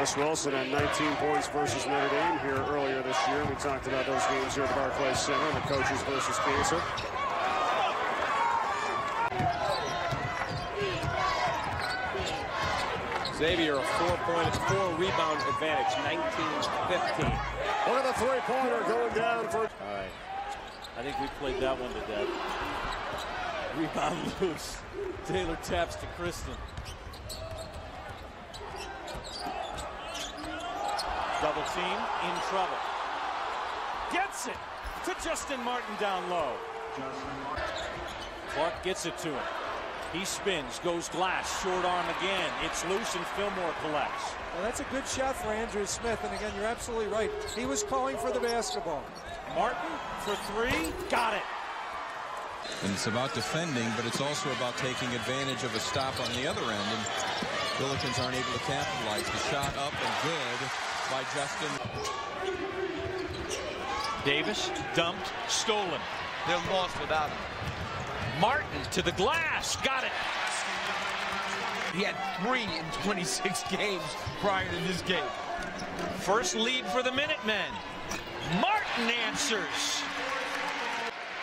Wes Wilson had 19 points versus Notre Dame here earlier this year. We talked about those games here at Barclays Center, the coaches versus cancer. Xavier, a 4-rebound advantage, 19-15. Look at the three-pointer going down for... All right. I think we played that one to death. Rebound loose. Taylor taps to Kristen. Double team, in trouble. Gets it to Justin Martin down low. Clark gets it to him. He spins, goes glass, short arm again. It's loose and Fillmore collects. Well, that's a good shot for Andrew Smith. And again, you're absolutely right. He was calling for the basketball. Martin for three, got it. And it's about defending, but it's also about taking advantage of a stop on the other end. And Billikens aren't able to capitalize. The shot up and good by Justin. Davis dumped, stolen. They're lost without him. Martin to the glass, got it. He had 3 in 26 games prior to this game. First lead for the Minutemen. Martin answers.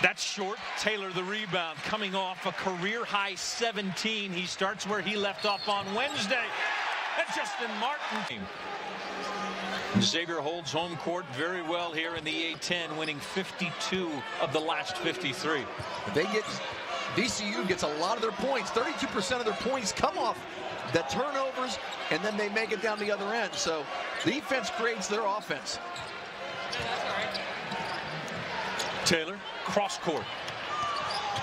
That's short. Taylor the rebound, coming off a career-high 17. He starts where he left off on Wednesday. And Justin Martin. Xavier holds home court very well here in the A-10, winning 52 of the last 53. VCU gets a lot of their points. 32% of their points come off the turnovers, and then they make it down the other end. So defense creates their offense. Taylor, cross court.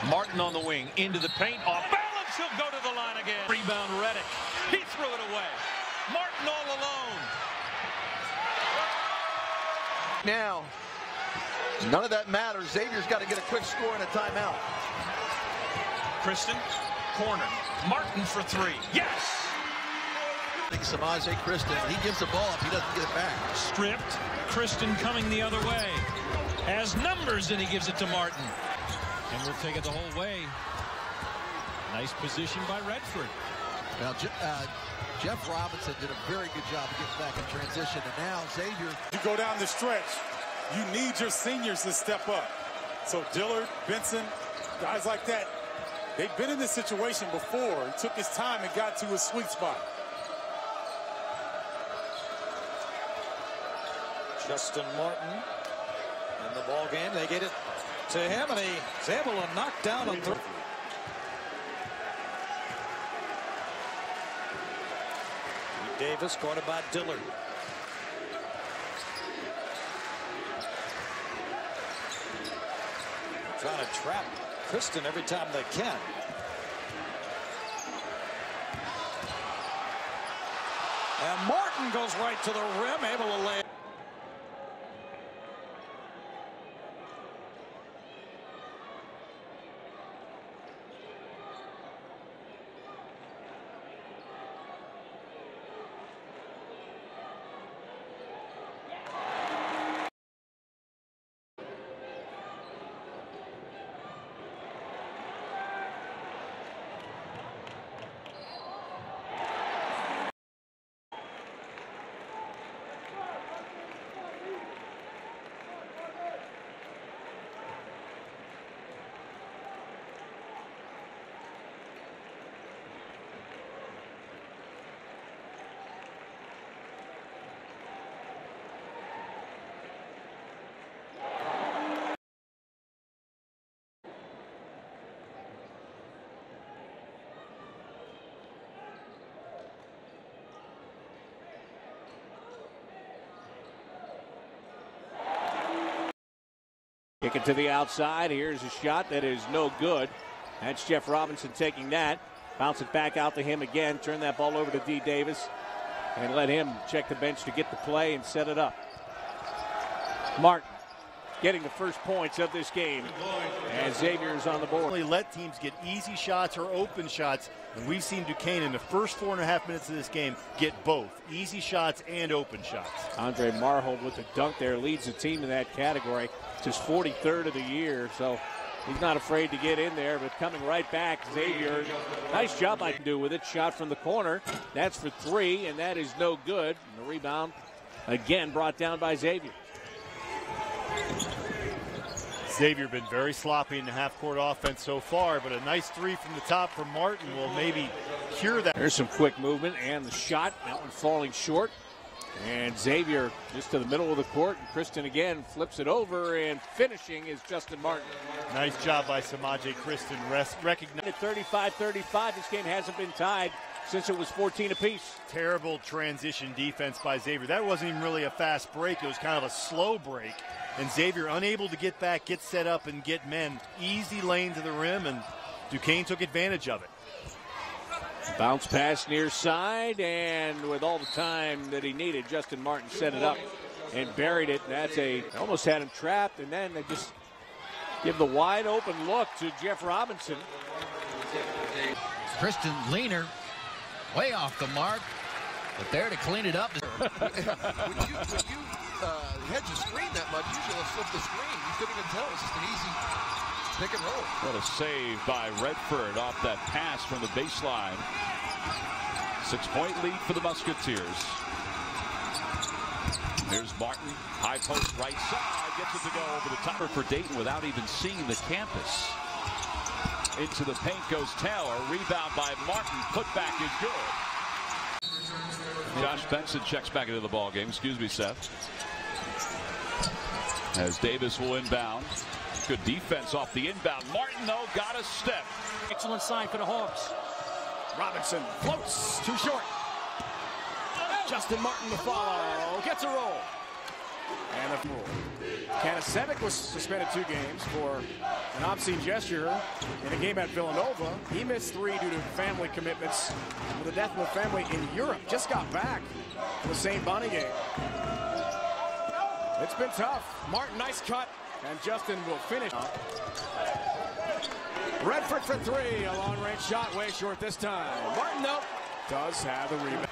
Martin on the wing, into the paint, off balance, he'll go to the line again. Rebound Reddick, he threw it away. Martin all alone. Now, none of that matters. Xavier's got to get a quick score and a timeout. Kristen, corner. Martin for three. Yes! Samaje Kristen, he gives the ball up, he doesn't get it back. Stripped. Kristen coming the other way. Has numbers, and he gives it to Martin. And we'll take it the whole way. Nice position by Redford. Now, Jeff Robinson did a very good job of getting back in transition, and now Xavier. You go down the stretch, you need your seniors to step up. So Dillard, Benson, guys like that, they've been in this situation before. He took his time and got to his sweet spot. Justin Martin in the ball game. They get it to him, and he's able to knock down a three. Davis guarded by Dillard. Trying to trap Kristen every time they can. And Martin goes right to the rim, able to lay. Kick it to the outside. Here's a shot that is no good. That's Jeff Robinson taking that. Bounce it back out to him again. Turn that ball over to D. Davis. And let him check the bench to get the play and set it up. Martin getting the first points of this game. And Xavier's on the board. Let teams get easy shots or open shots. And we've seen Duquesne in the first 4.5 minutes of this game get both easy shots and open shots. Andre Marhold with the dunk there leads the team in that category. It's his 43rd of the year. So He's not afraid to get in there, but coming right back, Xavier. Nice job I can do with it. Shot from the corner. That's for 3, and that is no good. And the rebound, again, brought down by Xavier. Xavier been very sloppy in the half-court offense so far, but a nice 3 from the top from Martin will maybe cure that. There's some quick movement, and the shot, that one falling short. And Xavier just to the middle of the court, and Kristen again flips it over, and finishing is Justin Martin. Nice job by Samaje Kristen. Recognized at 35-35. This game hasn't been tied since it was 14 apiece. Terrible transition defense by Xavier. That wasn't even really a fast break. It was kind of a slow break. And Xavier unable to get back, get set up, and get men. Easy lane to the rim, and Duquesne took advantage of it. Bounce pass near side, and with all the time that he needed, Justin Martin set it up and buried it. Almost had him trapped, and then they just give the wide open look to Jeff Robinson. Kristen Leaner way off the mark, but there to clean it up. When you hedge a screen that much, usually they'll flip the screen. You couldn't even tell. It's just an easy pick and roll. What a save by Redford off that pass from the baseline. 6-point lead for the Musketeers. Here's Martin, high post right side, gets it to go over the top for Dayton without even seeing the campus. Into the paint goes Taylor, rebound by Martin, put back is good. Josh Benson checks back into the ball game. Excuse me, Seth. As Davis will inbound. Good defense off the inbound. Martin, though, got a step. Excellent sign for the Hawks. Robinson floats too short. Justin Martin to follow. Gets a roll. And a rule. Kanasevic was suspended 2 games for an obscene gesture in a game at Villanova. He missed 3 due to family commitments with the death of a family in Europe. Just got back for the St. Bonnie game. It's been tough. Martin, nice cut. And Justin will finish. Redford for 3. A long-range shot, way short this time. Martin, though, does have the rebound.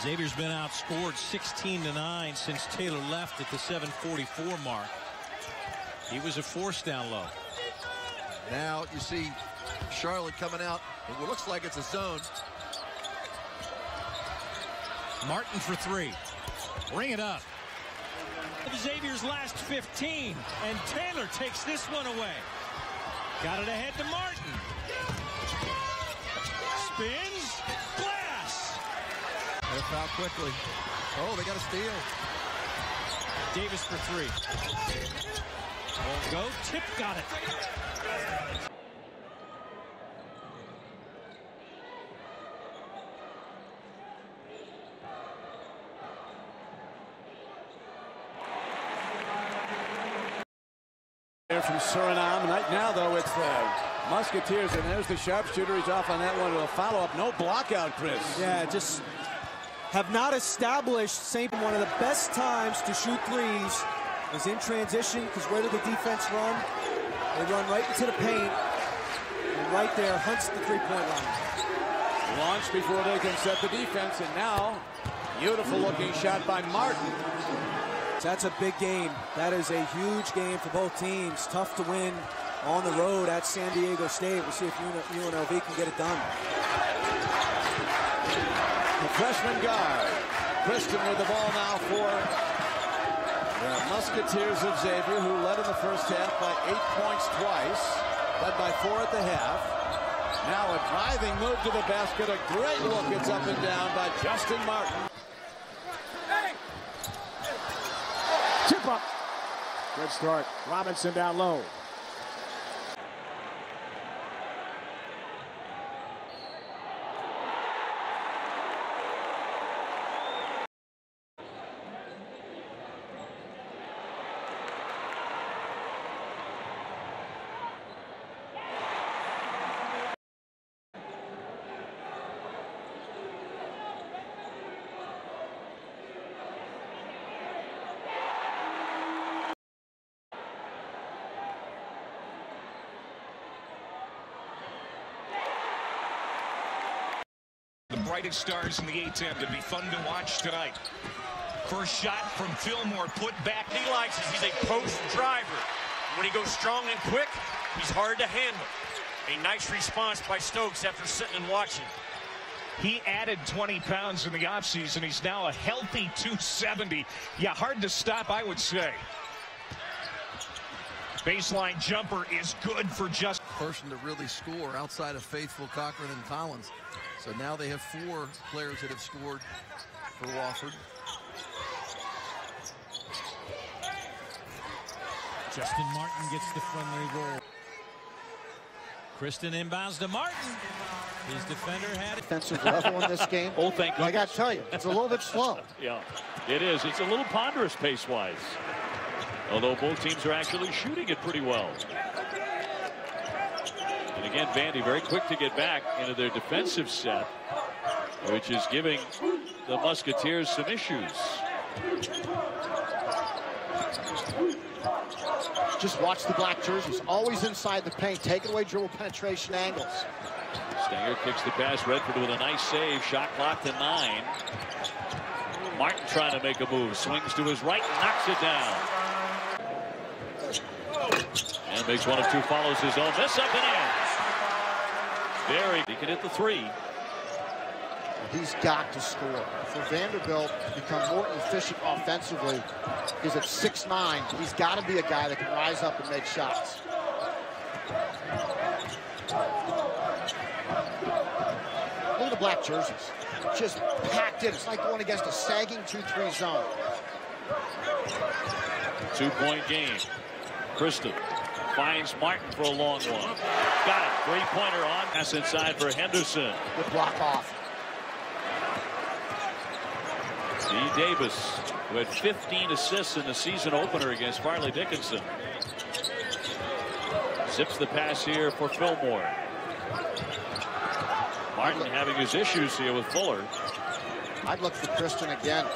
Xavier's been outscored 16-9 since Taylor left at the 7:44 mark. He was a force down low. Now you see Charlotte coming out. It looks like it's a zone. Martin for 3. Bring it up. Xavier's last 15, and Taylor takes this one away. Got it ahead to Martin. Spins. Glass. They're fouled quickly. Oh, they got a steal. Davis for 3. Won't go. Tip got it. From Suriname. Right now, though, it's the Musketeers, and there's the sharpshooter. He's off on that one to a follow-up. No blockout, Chris. Yeah, just have not established one of the best times to shoot threes is in transition, because where did the defense run? They run right into the paint, and right there hunts the three-point line. Launch before they can set the defense, and now beautiful-looking shot by Martin. That's a big game. That is a huge game for both teams. Tough to win on the road at San Diego State. We'll see if UNLV can get it done. The freshman guard, Kristen, with the ball now for the Musketeers of Xavier, who led in the first half by 8 points twice, led by 4 at the half. Now a driving move to the basket. A great look. It's up and down by Justin Martin. Tip up. Good start. Robinson down low. The brightest stars in the A-10 to be fun to watch tonight. First shot from Fillmore, put back. He likes it. He's a post driver. When he goes strong and quick, he's hard to handle. A nice response by Stokes after sitting and watching. He added 20 pounds in the offseason. He's now a healthy 270. Yeah, hard to stop, I would say. Baseline jumper is good for just person to really score outside of Faithful, Cochran, and Collins. So now they have 4 players that have scored for Wofford. Justin Martin gets the friendly roll. Kristen inbounds to Martin. His defender had it. Defensive level in this game. Oh, thank goodness. I got to tell you, it's a little bit slow. Yeah, it is. It's a little ponderous pace-wise. Although both teams are actually shooting it pretty well. And again, Vandy very quick to get back into their defensive set, which is giving the Musketeers some issues. Just watch the black jerseys. Always inside the paint. Taking away dribble penetration angles. Stenger kicks the pass. Redford with a nice save. Shot clock to 9. Martin trying to make a move. Swings to his right and knocks it down. And makes one of 2 follows his own. Miss up and in. Very. He can hit the 3. He's got to score. For Vanderbilt to become more efficient offensively, he's at 6'9". He's got to be a guy that can rise up and make shots. Look at the black jerseys. Just packed in. It's like going against a sagging 2-3 zone. 2-point game. Kristen finds Martin for a long one. Got it. 3-pointer on. Pass inside for Henderson. Good block off. D. Davis, who had 15 assists in the season opener against Farley Dickinson. Zips the pass here for Fillmore. Martin having his issues here with Fuller. I'd look for Kristen again.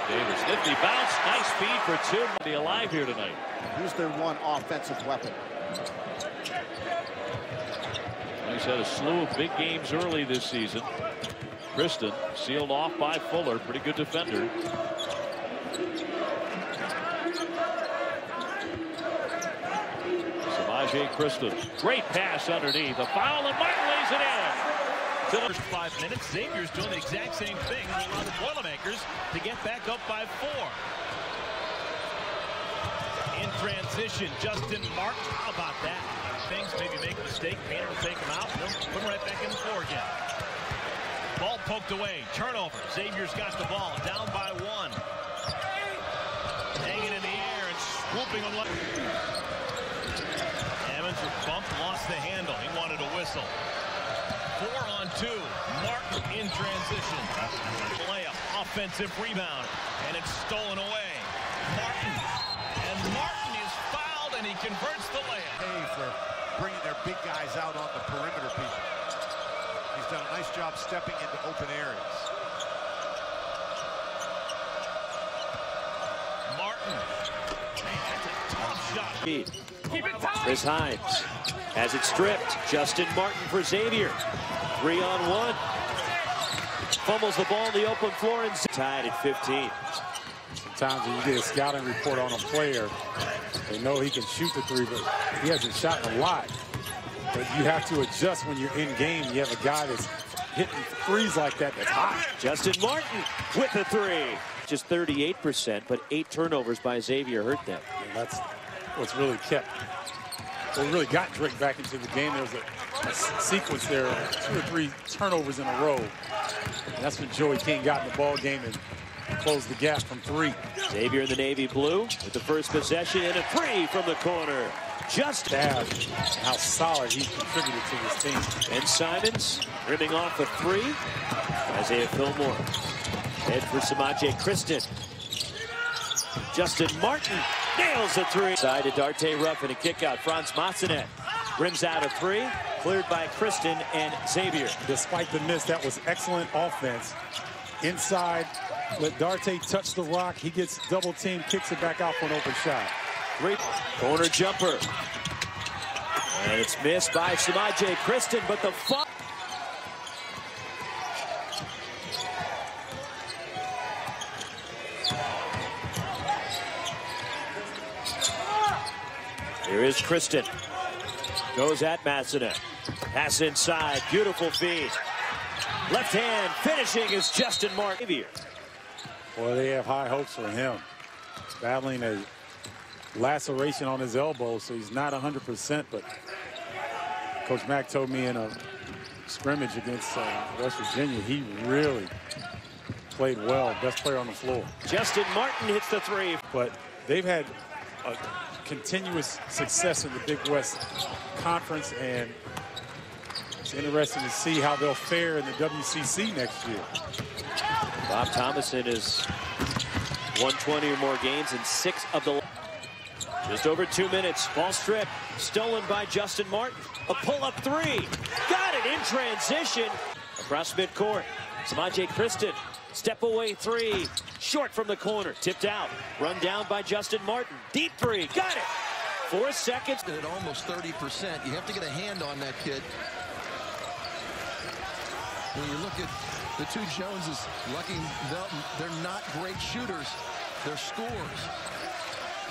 Davis, nifty bounce, nice feed for 2. Be alive here tonight. He's their one offensive weapon. He's had a slew of big games early this season. Kristen sealed off by Fuller. Pretty good defender. Samaje Kristen. Great pass underneath. A foul and Martin lays it in. First 5 minutes, Xavier's doing the exact same thing. They allow the Boilermakers to get back up by 4. In transition, Justin Martin. How about that? Things maybe make a mistake. Painter will take him out. And they'll put him right back in the floor again. Ball poked away. Turnover. Xavier's got the ball. Down by 1. Hanging in the air and swooping on left. Evans was bumped, lost the handle. He wanted a whistle. 4 on 2. Martin in transition. Layup. Offensive rebound. And it's stolen away. Martin. And Martin is fouled and he converts the layup. Hey, for bringing their big guys out on the perimeter people. He's done a nice job stepping into open areas. Martin. Man, that's a tough shot. Keep it tight. Chris Hines has it stripped. Justin Martin for Xavier. 3 on 1. Fumbles the ball on the open floor and tied at 15. Sometimes when you get a scouting report on a player, they know he can shoot the 3, but he hasn't shot a lot. But you have to adjust when you're in game. You have a guy that's hitting 3s like that that's hot. Justin Martin with the 3. Just 38%, but 8 turnovers by Xavier hurt them. And that's what's really kept. What really got Drake back into the game. There was a sequence there, 2 or 3 turnovers in a row. And that's when Joey King got in the ball game and closed the gap from 3. Xavier in the navy blue with the first possession and a 3 from the corner. Just how solid he contributed to this team. And Simons rimming off a 3. Isaiah Fillmore. Head for Samaje Kristen. Justin Martin nails a 3. Side to Darte Ruffin, a kick out. Franz Massenet rims out a 3. Cleared by Kristen and Xavier. Despite the miss, that was excellent offense. Inside, let Darte touch the rock. He gets double team, kicks it back out for an open shot. Great corner jumper. And it's missed by Samaje Kristen, but the foul. Here is Kristen. Goes at Massenet. Pass inside. Beautiful feed. Left hand finishing is Justin Martin. Well, they have high hopes for him. Battling a laceration on his elbow, so he's not 100%, but Coach Mack told me in a scrimmage against West Virginia, he really played well. Best player on the floor. Justin Martin hits the three. But they've had a continuous success in the Big West Conference, and it's interesting to see how they'll fare in the WCC next year. Bob Thomason is 120 or more games in 6 of the. Just over 2 minutes. Ball strip. Stolen by Justin Martin. A pull-up three. Got it in transition. Across midcourt. Samaje Kristen. Step away three. Short from the corner. Tipped out. Run down by Justin Martin. Deep three. Got it. 4 seconds. At almost 30%. You have to get a hand on that kid. When you look at the two Joneses, Lucky Velton, they're not great shooters. They're scorers.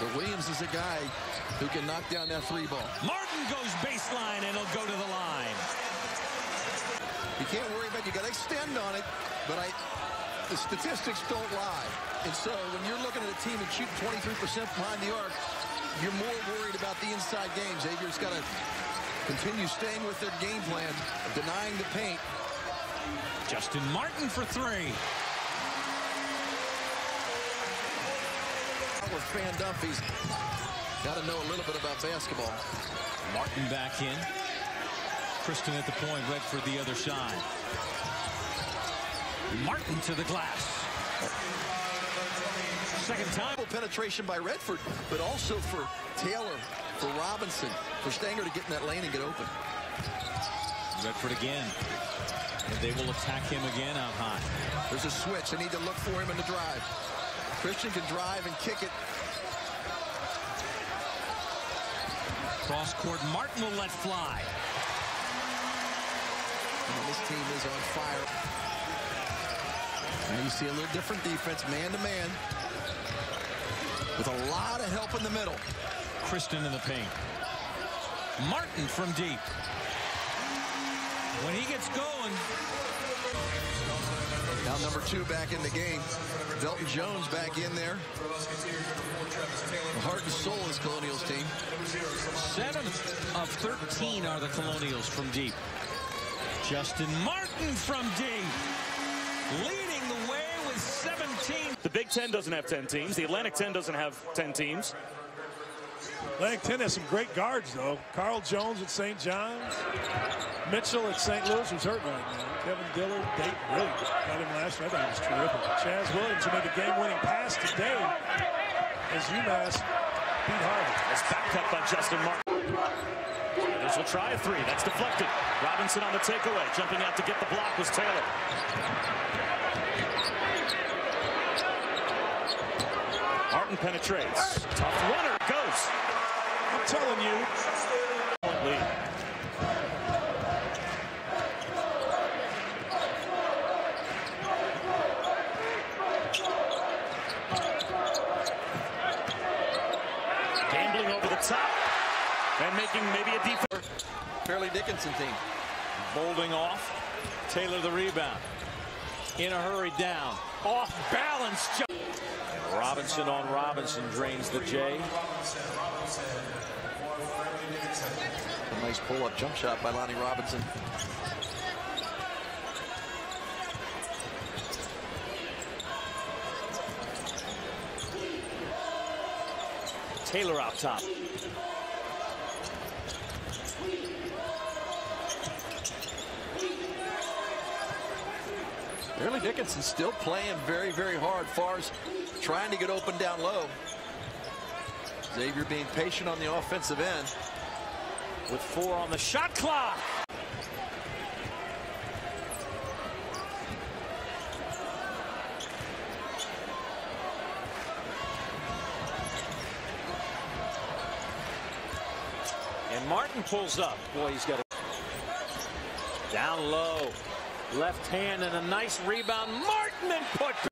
But Williams is a guy who can knock down that three ball. Martin goes baseline and he'll go to the line. You can't worry about it. You got to extend on it, but the statistics don't lie. And so when you're looking at a team that shoots 23% behind the arc, you're more worried about the inside game. Xavier's got to continue staying with their game plan of denying the paint. Justin Martin for three. With Fan Duffy's got to know a little bit about basketball. Martin back in. Kristen at the point, Redford the other side. Martin to the glass. Second time. Penetration by Redford, but also for Taylor, for Robinson, for Stanger to get in that lane and get open. Redford again. And they will attack him again out high. There's a switch. They need to look for him in the drive. Christian can drive and kick it. Cross court, Martin will let fly. And this team is on fire. Now you see a little different defense, man to man, with a lot of help in the middle. Kristen in the paint. Martin from deep. When he gets going. Now number 2 back in the game. Velton Jones back in there. The heart and soul is Colonials team. 7 of 13 are the Colonials from deep. Justin Martin from deep. Leading the way with 17. The Big Ten doesn't have 10 teams. The Atlantic 10 doesn't have 10 teams. Atlantic 10 has some great guards, though. Carl Jones at St. John's. Mitchell at St. Louis, who's hurt right now. Kevin Dillard, they really got him last year. I thought he was terrific. Chaz Williams, who made the game-winning pass today as UMass beat Harvard. It's backed up by Justin Martin. This will try a three. That's deflected. Robinson on the takeaway. Jumping out to get the block was Taylor. Martin penetrates. Tough runner. Goes. I'm telling you. Point lead. Gambling over the top and making maybe a defense. Fairleigh Dickinson team. Boulding off. Taylor the rebound. In a hurry down. Off balance. Robinson on Robinson drains the J. A nice pull-up jump shot by Lonnie Robinson. Taylor out top. Fairleigh Dickinson still playing very, very hard. Fars trying to get open down low. Xavier being patient on the offensive end. With 4 on the shot clock. And Martin pulls up. Boy, he's got a down low. Left hand and a nice rebound. Martin and put.